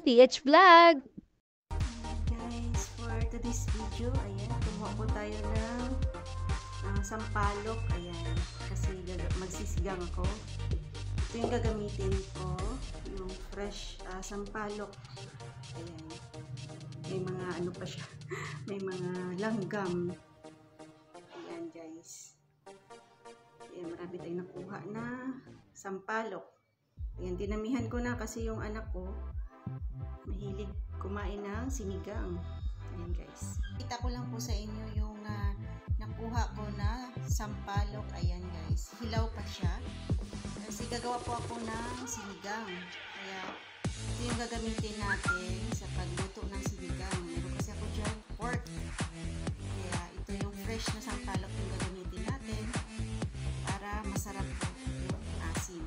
TH Vlog! Guys, for today's video, ayan, kumuha po tayo ng sampalok, ayan, kasi magsisigang ako. Ito yung gagamitin ko, yung fresh sampalok, ayan, may mga ano pa siya, may mga langgam, ayan guys, ayan, marami tayong nakuha na sampalok, ayan, dinamihan ko na kasi yung anak ko mahilig kumain ng sinigang. Ayan guys. Kita ko lang po sa inyo yung nakuha ko na sampalok. Ayan guys. Hilaw pa siya. Kasi gagawa po ako ng sinigang. Kaya ito yung gagamitin natin sa pagluto ng sinigang. Meron kasi ako dyan pork. Kaya ito yung fresh na sampalok yung gagamitin natin para masarap po yung asin.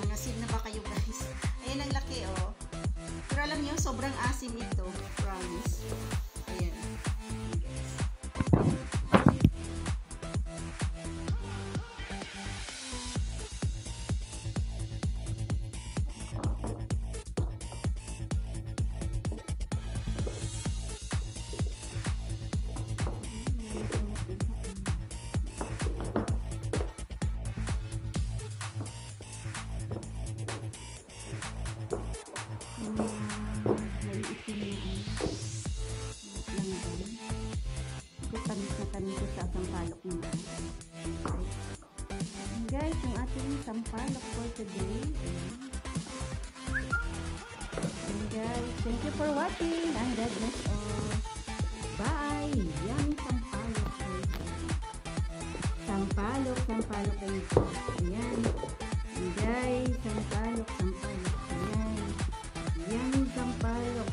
Asin na ba kayo guys? Ayan ang laki oh. Pero alam nyo, sobrang asim ito. Promise. Ayan. Guys. Tanis ko sa sampalok mo. Guys, yung ating sampalok for today. And guys, thank you for watching and God bless all. Bye! Yan sampalok for today. Sampalok kayo. Ayan. And guys, sampalok. Ayan. Yan sampalok.